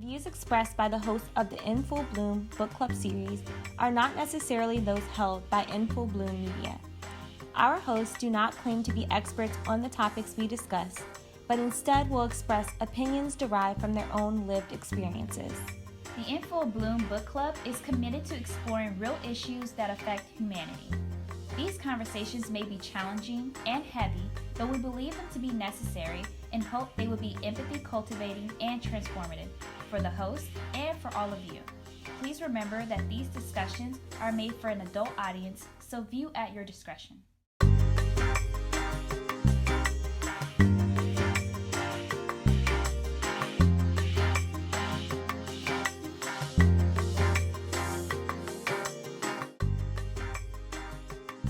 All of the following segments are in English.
views expressed by the hosts of the In Full Blume book club series are not necessarily those held by In Full Blume Media. Our hosts do not claim to be experts on the topics we discuss, but instead will express opinions derived from their own lived experiences. The In Full Blume book club is committed to exploring real issues that affect humanity. These conversations may be challenging and heavy, but we believe them to be necessary and hope they will be empathy cultivating and transformative for the host and for all of you. Please remember that these discussions are made for an adult audience, so view at your discretion.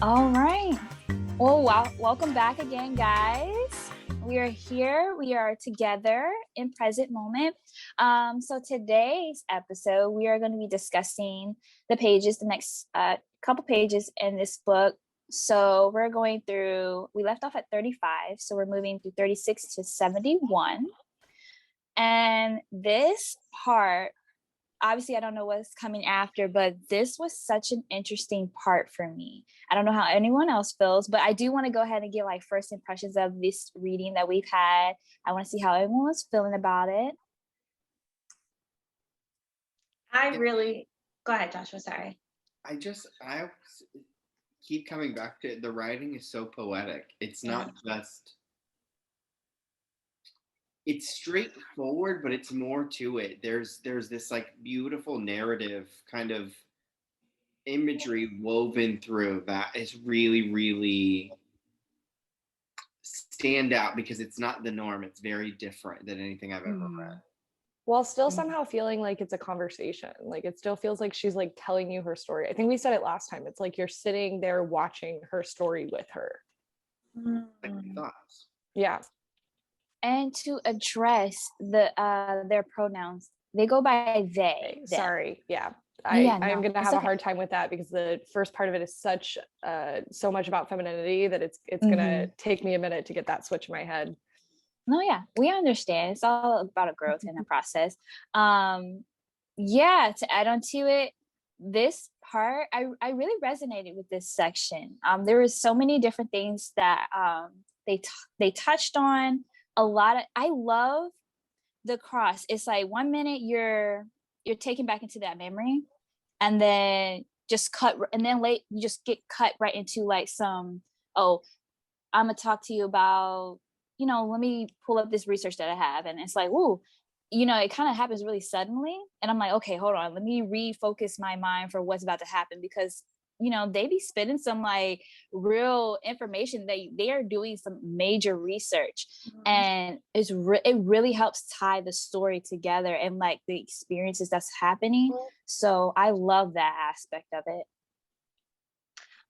All right. Well, welcome back again, guys. We are here. We are together in present moment. So today's episode, we are going to be discussing the next couple pages in this book. So we're going through, we left off at 35. So we're moving through 36 to 71. And this part, obviously, I don't know what's coming after, but this was such an interesting part for me. I don't know how anyone else feels, but I do want to go ahead and give like first impressions of this reading that we've had. I want to see how everyone was feeling about it. Go ahead, Joshua, sorry. I keep coming back to it. The writing is so poetic. It's not just, it's straightforward, but it's more to it. There's this like beautiful narrative kind of imagery woven through that is really, really stand out because it's not the norm. It's very different than anything I've ever read. While still somehow feeling like it's a conversation. Like it still feels like she's like telling you her story. I think we said it last time. It's like you're sitting there watching her story with her. Like thoughts. Yeah. And to address their pronouns, they go by they. Sorry. Yeah. I'm going to have a hard time with that because the first part of it is so much about femininity that it's going to take me a minute to get that switch in my head. No, yeah, we understand. It's all about a growth in the process. To add on to it, this part, I really resonated with this section. There was so many different things that they touched on. I love the cross. It's like 1 minute you're taken back into that memory, and then you just get cut right into like I'm gonna talk to you about, let me pull up this research that I have. And it's like, ooh, it kind of happens really suddenly. And I'm like, okay, hold on, let me refocus my mind for what's about to happen, because they be spitting some like real information. They are doing some major research, and it really helps tie the story together and like the experiences that's happening. So I love that aspect of it.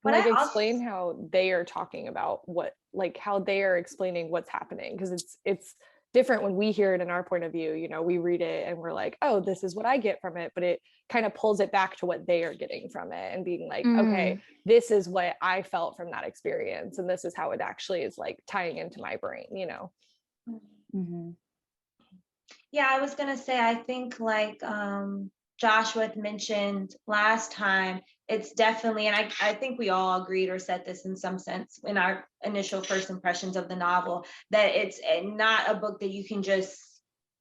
But like explain how they are talking about how they are explaining what's happening, because it's different when we hear it in our point of view. We read it and we're like, oh, this is what I get from it, but it kind of pulls it back to what they are getting from it and being like, okay, this is what I felt from that experience, and this is how it actually is like tying into my brain. Yeah, I was gonna say, I think like Joshua had mentioned last time, it's definitely, and I think we all agreed or said this in some sense in our initial first impressions of the novel, that it's not a book that you can just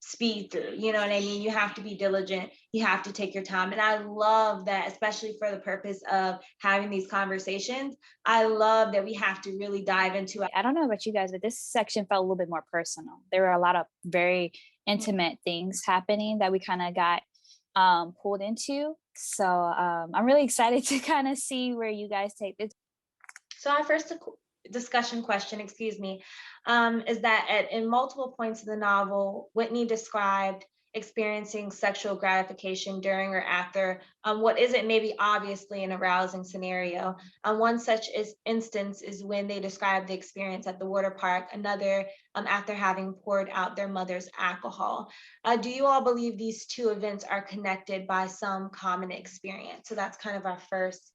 speed through. You know what I mean? You have to be diligent. You have to take your time. And I love that, especially for the purpose of having these conversations. I love that we have to really dive into it. I don't know about you guys, but this section felt a little bit more personal. There were a lot of very intimate things happening that we kind of got pulled into. So I'm really excited to kind of see where you guys take this. So our first discussion question, is that in multiple points of the novel, Whitney described experiencing sexual gratification during or after what isn't maybe obviously an arousing scenario. One such instance is when they describe the experience at the water park, another after having poured out their mother's alcohol. Do you all believe these two events are connected by some common experience? So that's kind of our first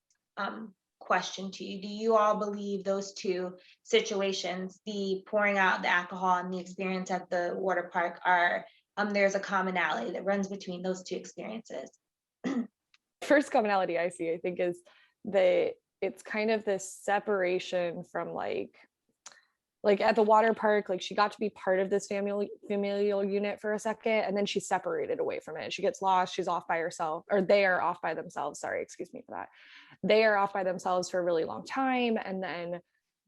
question to you. Do you all believe those two situations, the pouring out the alcohol and the experience at the water park, are there's a commonality that runs between those two experiences. First commonality I see, I think, is that it's kind of this separation from like at the water park, like she got to be part of this familial unit for a second, and then she's separated away from it. She gets lost, she's off by herself, or they are off by themselves. Sorry, excuse me for that. They are off by themselves for a really long time, and then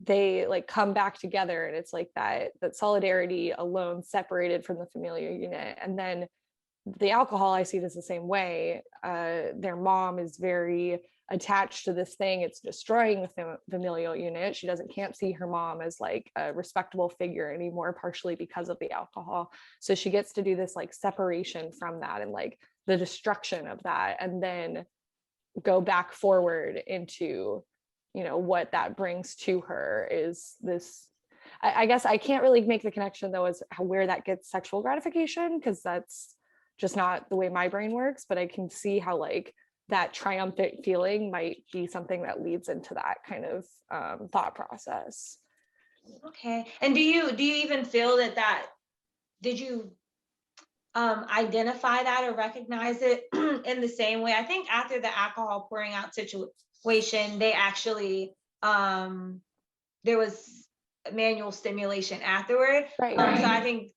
they like come back together, and it's like that solidarity alone, separated from the familial unit. And then the alcohol, I see it as the same way. Their mom is very attached to this thing. It's destroying the familial unit. She can't see her mom as like a respectable figure anymore, partially because of the alcohol. So she gets to do this like separation from that and like the destruction of that, and then go back forward into, you know, what that brings to her is this. I guess I can't really make the connection though as where that gets sexual gratification, because that's just not the way my brain works, but I can see how like that triumphant feeling might be something that leads into that kind of thought process. Okay. And do you even feel that did you identify that or recognize it in the same way? I think after the alcohol pouring out situation, they actually there was manual stimulation afterward. Right. So I think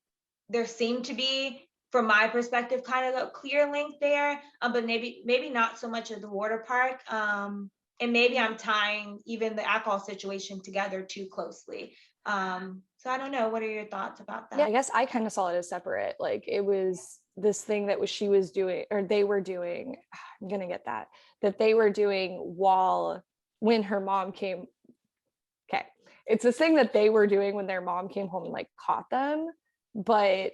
there seemed to be, from my perspective, kind of a clear link there, but maybe not so much at the water park. And maybe I'm tying even the alcohol situation together too closely. So I don't know. What are your thoughts about that? Yeah, I guess I kind of saw it as separate. Like it was this thing that she was doing, or they were doing. I'm gonna get that they were doing when her mom came. Okay, it's this thing that they were doing when their mom came home and like caught them, but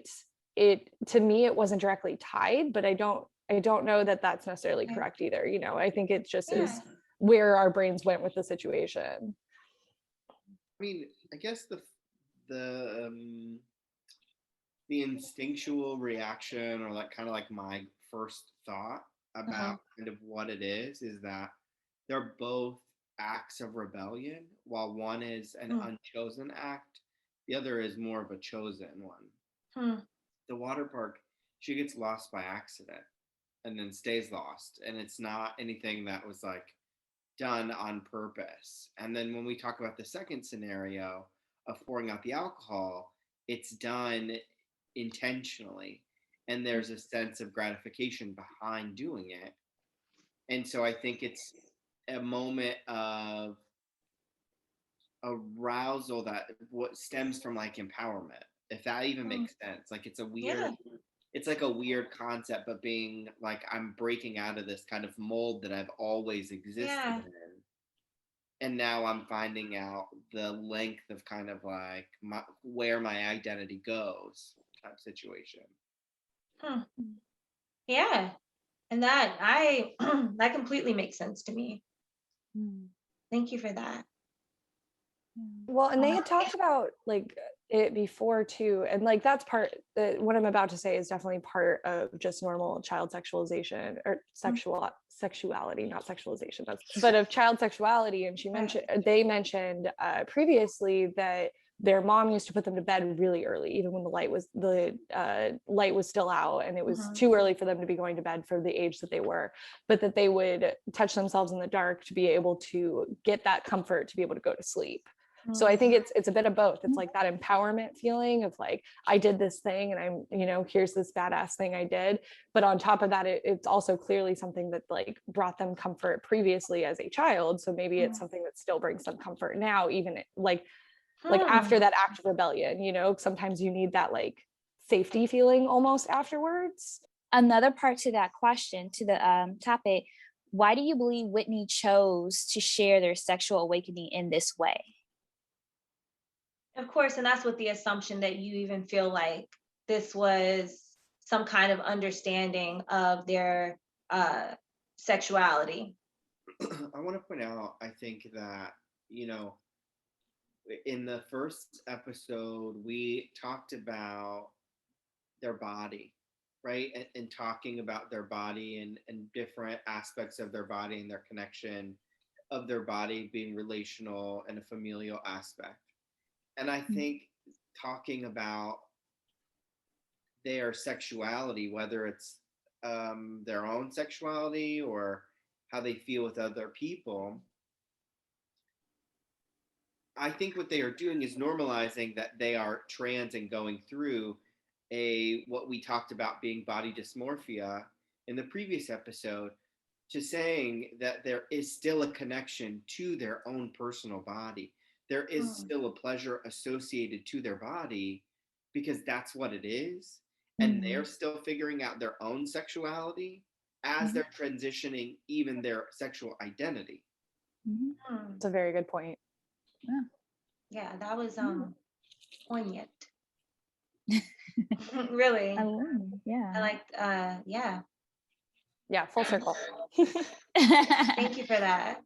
to me it wasn't directly tied. But I don't know that that's necessarily correct either. You know, I think it just is where our brains went with the situation. I mean, I guess the instinctual reaction, or like kind of like my first thought about kind of what it is that they're both acts of rebellion. While one is an unchosen act, the other is more of a chosen one. The water park, she gets lost by accident and then stays lost, and it's not anything that was like done on purpose. And then when we talk about the second scenario of pouring out the alcohol, it's done intentionally, and there's a sense of gratification behind doing it. And so I think it's a moment of arousal that what stems from like empowerment, if that even makes sense. Like it's a weird it's like a weird concept, but being like, I'm breaking out of this kind of mold that I've always existed in, and now I'm finding out the length of kind of like where my identity goes type situation. Yeah, and that that completely makes sense to me. Thank you for that. Well, and they had talked about like it before too, and like that's what I'm about to say is definitely part of just normal child sexualization or sexuality, not sexualization, but of child sexuality. And they mentioned previously that their mom used to put them to bed really early, even when the light was still out, and it was too early for them to be going to bed for the age that they were, but that they would touch themselves in the dark to be able to get that comfort to be able to go to sleep. So I think it's a bit of both. It's like that empowerment feeling of like, I did this thing, and I'm, you know, here's this badass thing I did. But on top of that, it's also clearly something that like brought them comfort previously as a child. So maybe it's something that still brings them comfort now, even like after that act of rebellion. You know, sometimes you need that like safety feeling almost afterwards. Another part to that question, to the topic, why do you believe Whitney chose to share their sexual awakening in this way? Of course, and that's with the assumption that you even feel like this was some kind of understanding of their sexuality. I want to point out, I think that, you know, in the first episode, we talked about their body, right? And talking about their body and different aspects of their body and their connection of their body being relational and a familial aspect. And I think talking about their sexuality, whether it's their own sexuality or how they feel with other people, I think what they are doing is normalizing that they are trans and going through what we talked about being body dysmorphia in the previous episode, to saying that there is still a connection to their own personal body. There is still a pleasure associated to their body because that's what it is. And they're still figuring out their own sexuality as they're transitioning even their sexual identity. That's a very good point. Yeah, that was poignant. Really. I liked Yeah, full circle. Thank you for that.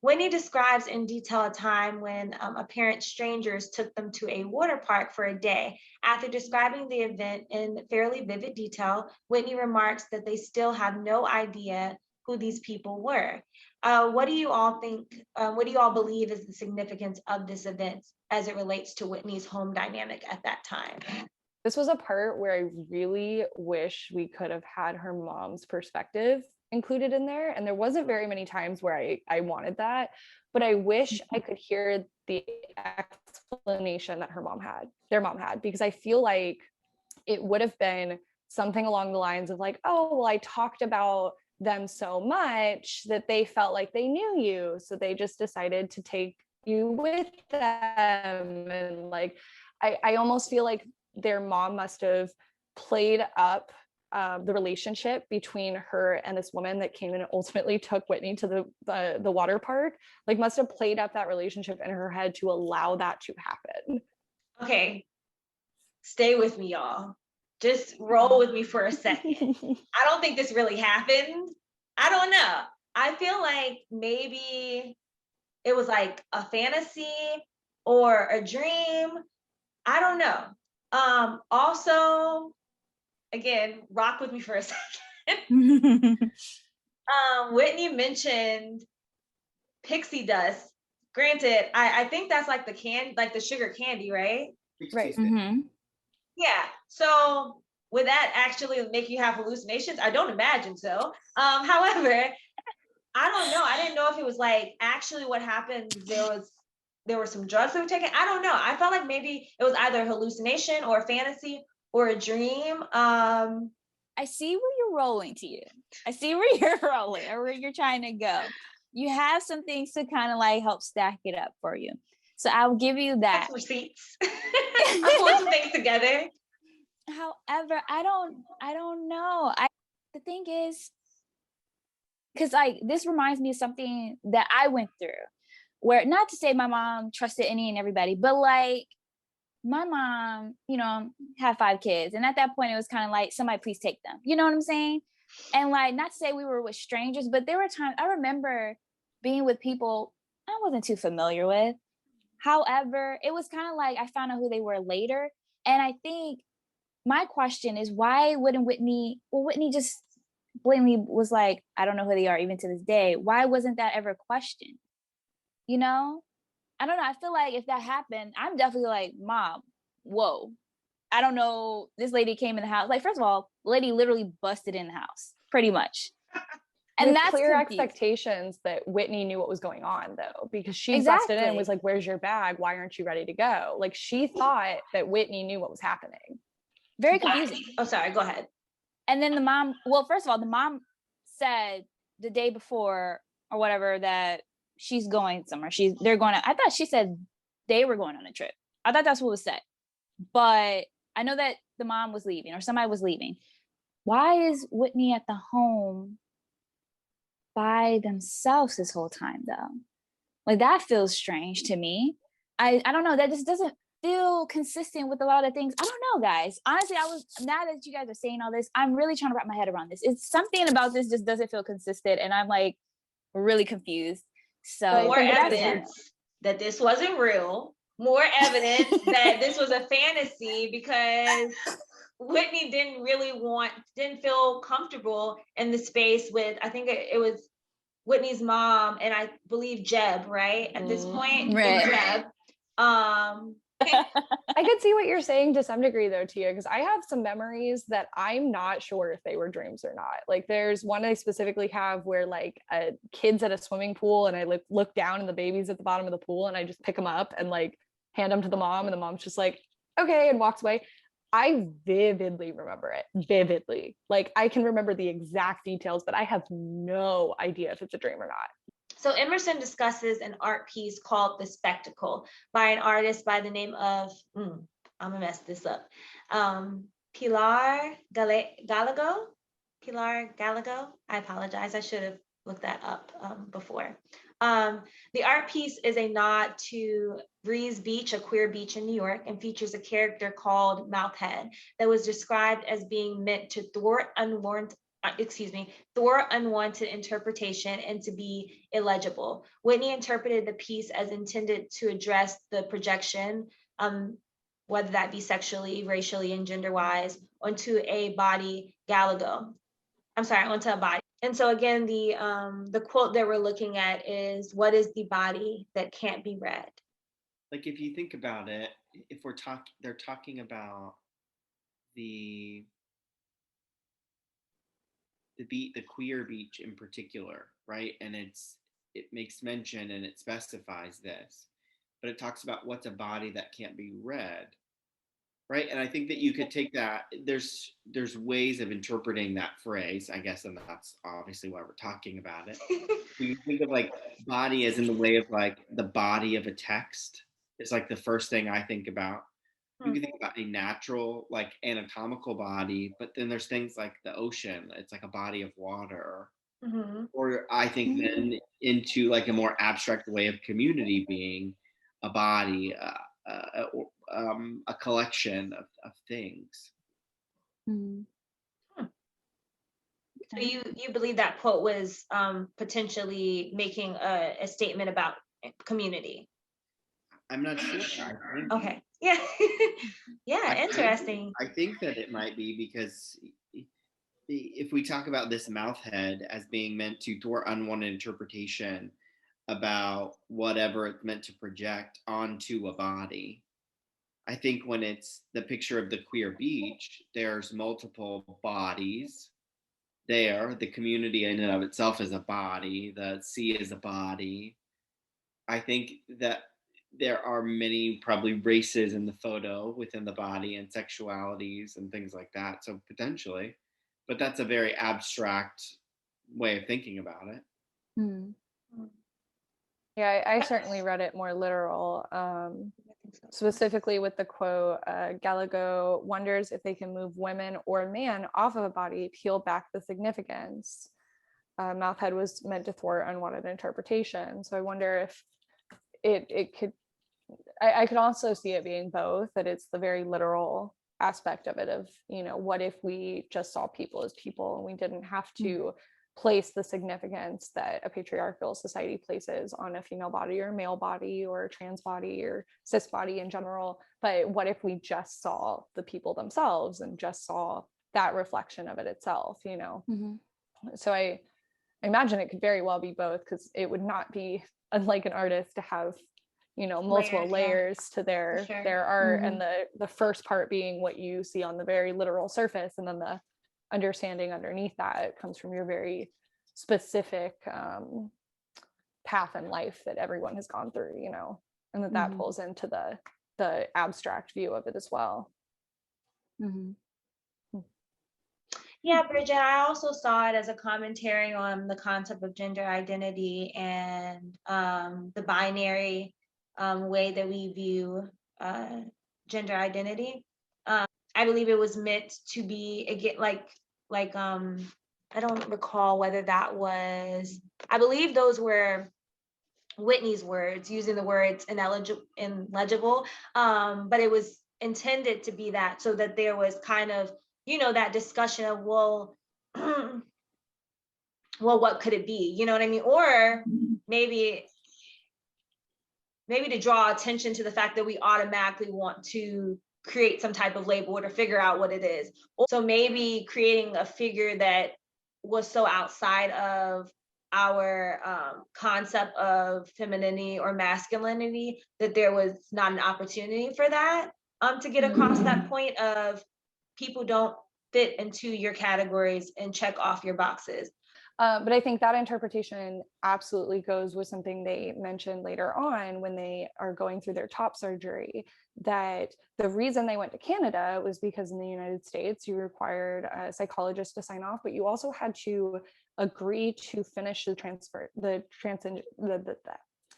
Whitney describes in detail a time when apparent strangers took them to a water park for a day. After describing the event in fairly vivid detail, Whitney remarks that they still have no idea who these people were. What do you all think, what do you all believe is the significance of this event as it relates to Whitney's home dynamic at that time? This was a part where I really wish we could have had her mom's perspective included in there. And there wasn't very many times where I wanted that, but I wish I could hear the explanation that their mom had, because I feel like it would have been something along the lines of like, oh, well, I talked about them so much that they felt like they knew you. So they just decided to take you with them. And like, I almost feel like their mom must have played up the relationship between her and this woman that came and ultimately took Whitney to the water park, like must have played up that relationship in her head to allow that to happen. Okay, stay with me, y'all. Just roll with me for a second. I don't think this really happened. I don't know. I feel like maybe it was like a fantasy or a dream. I don't know. Also, again, rock with me for a second. Whitney mentioned pixie dust. Granted, I think that's like the sugar candy, right? Right. Yeah. So would that actually make you have hallucinations? I don't imagine so. However, I don't know. I didn't know if it was like actually what happened. There were some drugs that were taken. I don't know. I felt like maybe it was either a hallucination or a fantasy or a dream. I see where you're rolling to you. I see where you're rolling or where you're trying to go. You have some things to kind of like help stack it up for you. So I'll give you that. Receipts. I'm pulling some things together. However, I don't know. The thing is, because like this reminds me of something that I went through, where not to say my mom trusted any and everybody, but like my mom, you know, had 5 kids. And at that point, it was kind of like, somebody please take them. You know what I'm saying? And like, not to say we were with strangers, but there were times I remember being with people I wasn't too familiar with. However, it was kind of like I found out who they were later. And I think my question is, why wouldn't Whitney just blatantly was like, I don't know who they are even to this day. Why wasn't that ever questioned? You know? I don't know. I feel like if that happened, I'm definitely like, Mom, whoa. I don't know. This lady came in the house. Like, first of all, the lady literally busted in the house, pretty much. And with that's clear confusing. Expectations that Whitney knew what was going on, though, because she Exactly. busted in and was like, where's your bag? Why aren't you ready to go? Like, she thought that Whitney knew what was happening. Very confusing. Oh, sorry. Go ahead. And then the mom, well, first of all, the mom said the day before or whatever that she's going somewhere. They're going to, I thought she said they were going on a trip. I thought that's what was said. But I know that the mom was leaving or somebody was leaving. Why is Whitney at the home by themselves this whole time though? Like that feels strange to me. I don't know, that just doesn't feel consistent with a lot of things. I don't know, guys. Honestly, now that you guys are saying all this, I'm really trying to wrap my head around this. It's something about this just doesn't feel consistent and I'm like really confused. So more evidence that this wasn't real, more evidence that this was a fantasy because Whitney didn't feel comfortable in the space with, I think it was Whitney's mom and I believe Jeb, right? At this point, right. Jeb. I could see what you're saying to some degree though, Tia, because I have some memories that I'm not sure if they were dreams or not. Like there's one I specifically have where like kids at a swimming pool and I look down and the baby's at the bottom of the pool and I just pick them up and like hand them to the mom and the mom's just like, okay, and walks away. I vividly remember it, vividly. Like I can remember the exact details, but I have no idea if it's a dream or not. So Emerson discusses an art piece called The Spectacle by an artist by the name of, I'm gonna mess this up, Pilar Gallego. I apologize, I should have looked that up before. The art piece is a nod to Breeze Beach, a queer beach in New York, and features a character called Mouthhead that was described as being meant to thwart unwanted interpretation and to be illegible. Whitney interpreted the piece as intended to address the projection, whether that be sexually, racially, and gender-wise, onto a body, onto a body. And so again, the quote that we're looking at is, what is the body that can't be read? Like if you think about it, if they're talking about the queer beach in particular, right? And it makes mention and it specifies this, but it talks about what's a body that can't be read, right? And I think that you could take that, there's ways of interpreting that phrase, I guess, and that's obviously why we're talking about it. We think of like body as in the way of like the body of a text is like the first thing I think about. You can think about a natural, like anatomical body, but then there's things like the ocean. It's like a body of water. Mm-hmm. Or I think then into like a more abstract way of community being a body, a collection of things. Mm-hmm. So you believe that quote was potentially making a statement about community? I'm not sure. Okay. Yeah. Yeah, interesting. I think that it might be because if we talk about this mouthhead as being meant to thwart unwanted interpretation about whatever it's meant to project onto a body, I think when it's the picture of the queer beach, there's multiple bodies there. The community in and of itself is a body. The sea is a body. I think that there are many probably races in the photo within the body and sexualities and things like that. So potentially, but that's a very abstract way of thinking about it. Yeah, I certainly read it more literal. Specifically with the quote, Gallego wonders if they can move women or a man off of a body, peel back the significance. Mouthhead was meant to thwart unwanted interpretation. So I wonder if it could, I could also see it being both, that it's the very literal aspect of it of, what if we just saw people as people and we didn't have to place the significance that a patriarchal society places on a female body or male body or trans body or cis body in general. But what if we just saw the people themselves and just saw that reflection of it itself, So I imagine it could very well be both, because it would not be unlike an artist to have multiple layers to their art, and the first part being what you see on the very literal surface, and then the understanding underneath that comes from your very specific path in life that everyone has gone through, and that pulls into the abstract view of it as well. Yeah, Bridget, I also saw it as a commentary on the concept of gender identity and the binary way that we view gender identity. I believe it was meant to be, again, like I don't recall whether that was, I believe those were Whitney's words, using the words illegible, but it was intended to be that, so that there was kind of, that discussion of, well, what could it be? You know what I mean? Or maybe to draw attention to the fact that we automatically want to create some type of label or to figure out what it is. So maybe creating a figure that was so outside of our concept of femininity or masculinity, that there was not an opportunity for that to get across that point of people don't fit into your categories and check off your boxes. But I think that interpretation absolutely goes with something they mentioned later on when they are going through their top surgery, that the reason they went to Canada was because in the United States, you required a psychologist to sign off, but you also had to agree to finish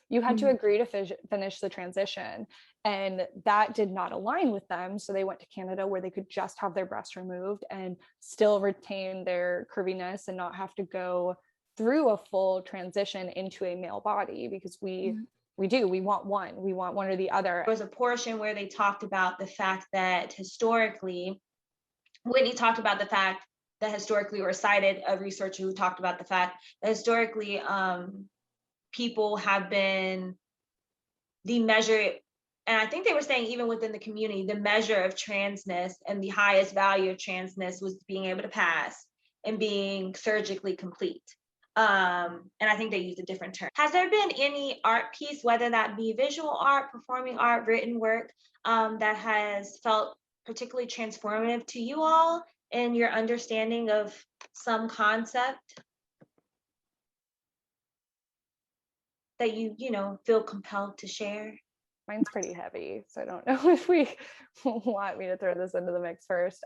you had to agree to finish the transition, and that did not align with them. So they went to Canada where they could just have their breasts removed and still retain their curviness and not have to go through a full transition into a male body, because we want one or the other. There was a portion where they talked about the fact that historically, Whitney talked about the fact that historically, or cited a researcher who talked about the fact that historically, people have been the measure, and I think they were saying even within the community, the measure of transness and the highest value of transness was being able to pass and being surgically complete. And I think they used a different term. Has there been any art piece, whether that be visual art, performing art, written work, that has felt particularly transformative to you all in your understanding of some concept that you feel compelled to share? Mine's pretty heavy, so I don't know if we want me to throw this into the mix first.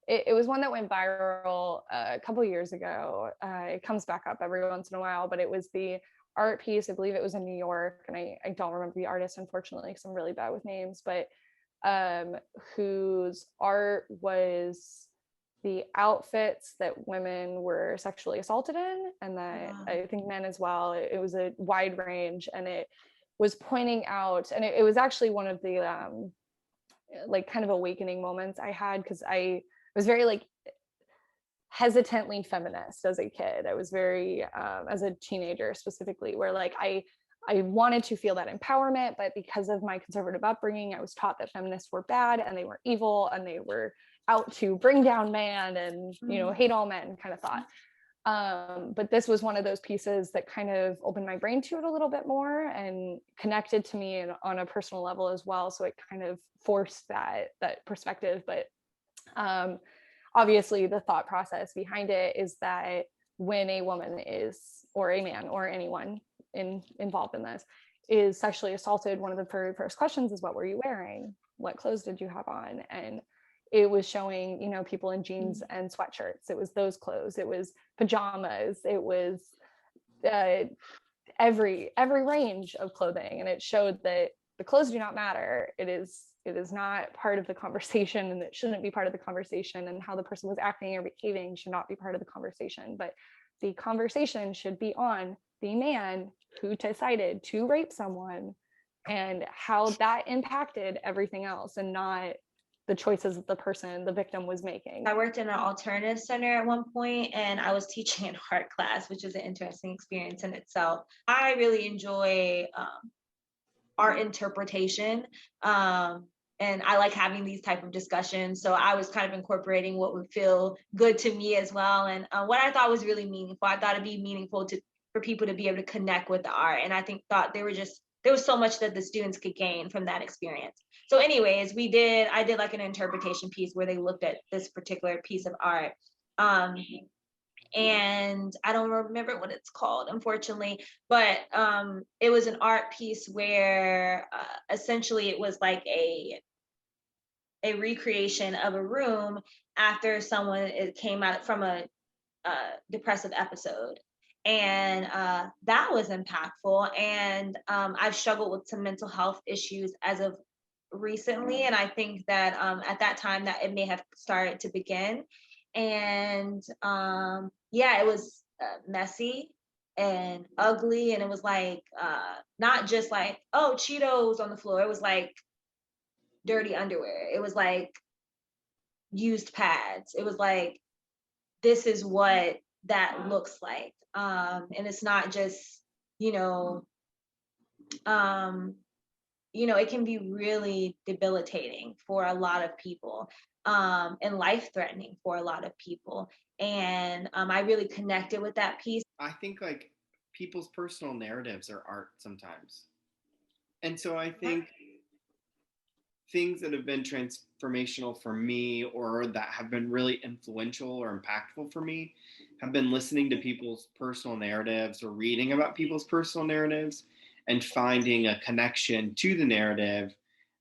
It was one that went viral a couple years ago. It comes back up every once in a while, but it was the art piece. I believe it was in New York, and I don't remember the artist, unfortunately, because I'm really bad with names, but whose art was the outfits that women were sexually assaulted in, and that I think men as well. It was a wide range, and it was pointing out, and it was actually one of the like kind of awakening moments I had, because I was very like hesitantly feminist as a kid. I was very as a teenager specifically, where like I wanted to feel that empowerment, but because of my conservative upbringing, I was taught that feminists were bad and they were evil and they were out to bring down man and hate all men kind of thought. But this was one of those pieces that kind of opened my brain to it a little bit more and connected to me on a personal level as well. So it kind of forced that perspective. But obviously the thought process behind it is that when a woman is, or a man, or anyone involved in this is sexually assaulted, one of the very first questions is, what were you wearing? What clothes did you have on? And it was showing, people in jeans and sweatshirts. It was those clothes. It was pajamas. It was every range of clothing. And it showed that the clothes do not matter. It is not part of the conversation, and it shouldn't be part of the conversation, and how the person was acting or behaving should not be part of the conversation. But the conversation should be on the man who decided to rape someone and how that impacted everything else, and not the choices that the victim was making. I worked in an alternative center at one point, and I was teaching an art class, which is an interesting experience in itself. I really enjoy art interpretation, and I like having these type of discussions. So I was kind of incorporating what would feel good to me as well, and what I thought was really meaningful. I thought it'd be meaningful for people to be able to connect with the art, and I thought there was so much that the students could gain from that experience. So anyways, I did like an interpretation piece where they looked at this particular piece of art. And I don't remember what it's called, unfortunately, but it was an art piece where essentially it was like a recreation of a room after someone came out from a depressive episode. And that was impactful. And I've struggled with some mental health issues as of recently. And I think that at that time that it may have started to begin. And it was messy and ugly. And it was like, not just like, oh, Cheetos on the floor. It was like dirty underwear. It was like used pads. It was like, this is what that looks like. And it's not just, it can be really debilitating for a lot of people, and life-threatening for a lot of people. And I really connected with that piece. I think like people's personal narratives are art sometimes. And so I think things that have been transformational for me or that have been really influential or impactful for me have been listening to people's personal narratives or reading about people's personal narratives and finding a connection to the narrative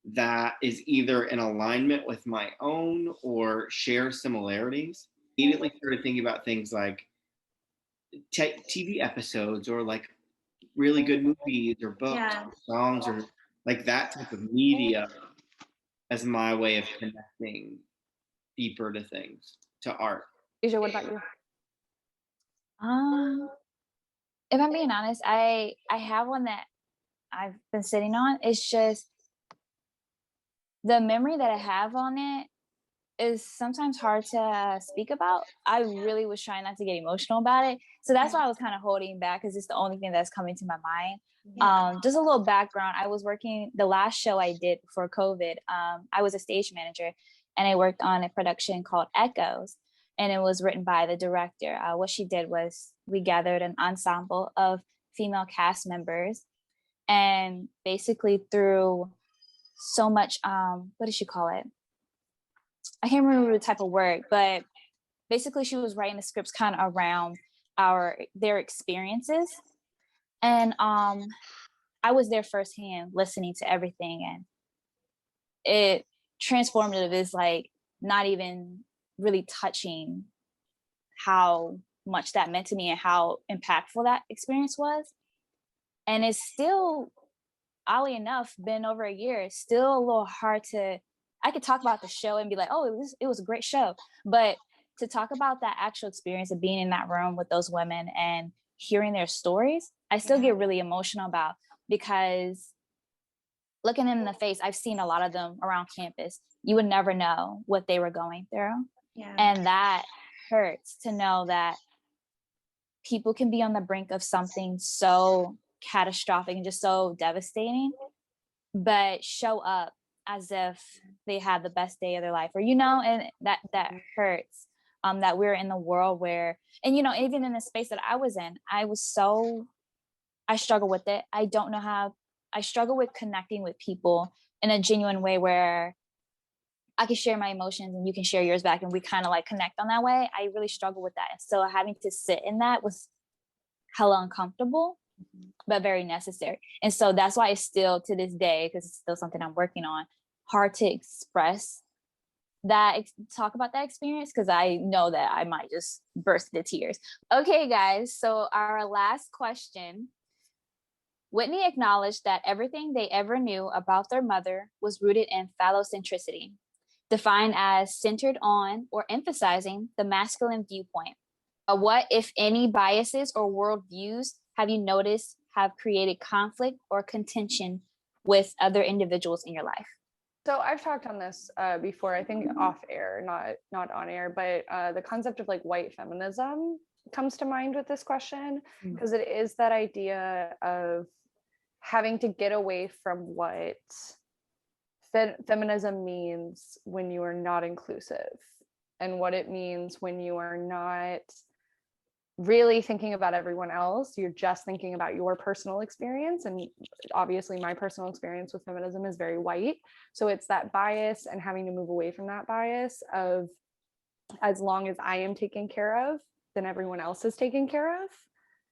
that is either in alignment with my own or share similarities. Immediately started thinking about things like TV episodes or like really good movies or books or songs or like that type of media as my way of connecting deeper to things, to art. Asia, what about you? If I'm being honest, I have one that I've been sitting on. It's just the memory that I have on it is sometimes hard to speak about. I really was trying not to get emotional about it. So that's why I was kind of holding back, because it's the only thing that's coming to my mind. Just a little background. I was working the last show I did before COVID. I was a stage manager and I worked on a production called Echoes, and it was written by the director. What she did was we gathered an ensemble of female cast members, and basically through so much, what did she call it? I can't remember the type of word, but basically she was writing the scripts kind of around their experiences. And I was there firsthand listening to everything, and it transformative is like not even really touching how much that meant to me and how impactful that experience was. And it's still, oddly enough, been over a year. It's still a little hard to, I could talk about the show and be like, oh, it was a great show. But to talk about that actual experience of being in that room with those women and hearing their stories, I still get really emotional about, because looking them in the face, I've seen a lot of them around campus. You would never know what they were going through. And that hurts to know that people can be on the brink of something so catastrophic and just so devastating, but show up as if they had the best day of their life, or and that hurts. That we're in the world where, and even in the space that I was in, I struggle with it. I struggle with connecting with people in a genuine way where I can share my emotions and you can share yours back, and we kind of like connect on that way. I really struggle with that. And so having to sit in that was hella uncomfortable, but very necessary. And so that's why it's still, to this day, because it's still something I'm working on, hard to express that, talk about that experience, because I know that I might just burst into tears. Okay, guys, so our last question. Whitney acknowledged that everything they ever knew about their mother was rooted in phallocentricity, defined as centered on or emphasizing the masculine viewpoint. What, if any, biases or worldviews have you noticed have created conflict or contention with other individuals in your life? So I've talked on this before, I think off air, not on air, but the concept of like white feminism comes to mind with this question, because it is that idea of having to get away from what feminism means when you are not inclusive, and what it means when you are not really thinking about everyone else. You're just thinking about your personal experience. And obviously my personal experience with feminism is very white. So it's that bias and having to move away from that bias of, as long as I am taken care of, then everyone else is taken care of,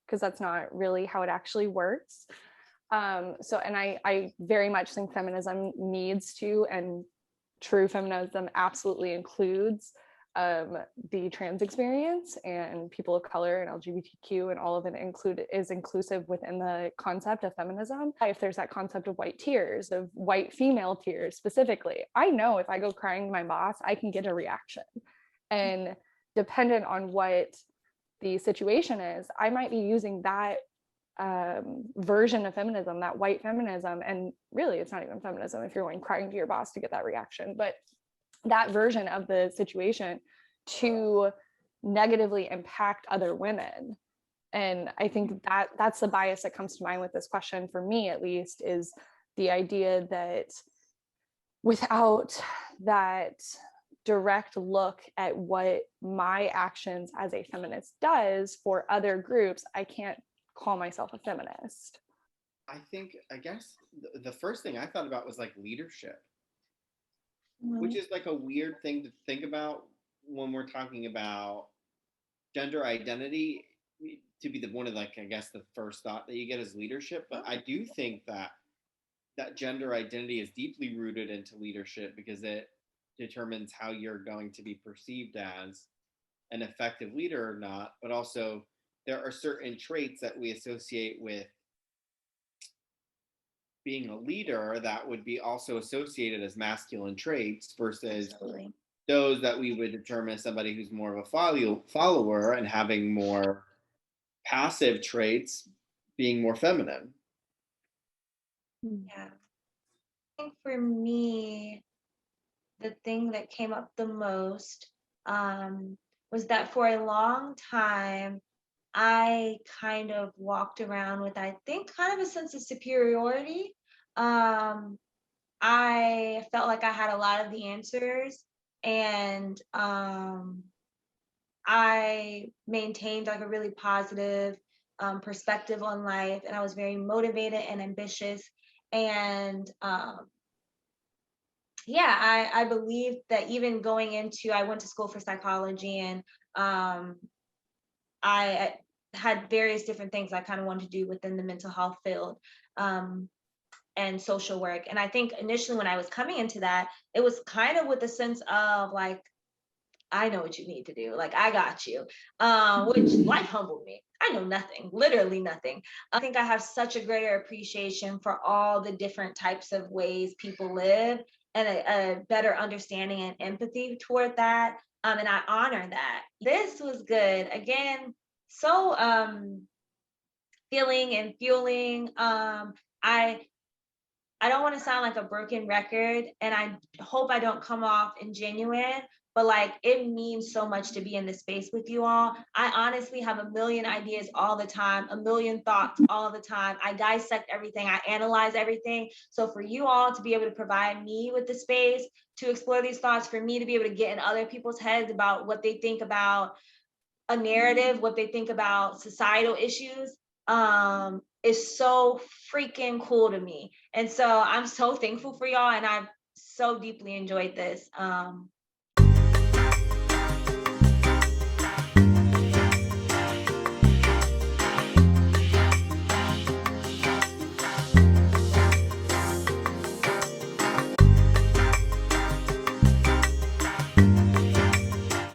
because that's not really how it actually works. And I very much think feminism needs to, and true feminism absolutely includes the trans experience and people of color and LGBTQ, and all of it is inclusive within the concept of feminism. If there's that concept of white tears, of white female tears specifically, I know if I go crying to my boss, I can get a reaction. And dependent on what the situation is, I might be using that version of feminism, that white feminism, and really it's not even feminism if you're going crying to your boss to get that reaction, but that version of the situation to negatively impact other women. And I think that that's the bias that comes to mind with this question, for me at least, is the idea that without that direct look at what my actions as a feminist does for other groups, I can't call myself a feminist. I guess the first thing I thought about was like leadership, which is like a weird thing to think about when we're talking about gender identity, to be the one of like, I guess the first thought that you get is leadership. But I do think that gender identity is deeply rooted into leadership, because it determines how you're going to be perceived as an effective leader or not. But also there are certain traits that we associate with being a leader that would be also associated as masculine traits versus those that we would determine as somebody who's more of a follower and having more passive traits being more feminine. Yeah. I think for me, the thing that came up the most was that for a long time, I kind of walked around with, I think, kind of a sense of superiority. I felt like I had a lot of the answers, and I maintained like a really positive perspective on life, and I was very motivated and ambitious. And yeah, I believe that even going into, I went to school for psychology, and I had various different things I kind of wanted to do within the mental health field and social work. And I think initially when I was coming into that, it was kind of with a sense of like, I know what you need to do. Like, I got you, which life humbled me. I know nothing, literally nothing. I think I have such a greater appreciation for all the different types of ways people live, and a better understanding and empathy toward that. And I honor that. This was good. Again, so feeling and fueling. I don't want to sound like a broken record, and I hope I don't come off ingenuine, but like, it means so much to be in this space with you all. I honestly have a million ideas all the time, a million thoughts all the time. I dissect everything, I analyze everything. So for you all to be able to provide me with the space to explore these thoughts, for me to be able to get in other people's heads about what they think about a narrative, what they think about societal issues, is so freaking cool to me. And so I'm so thankful for y'all, and I've so deeply enjoyed this.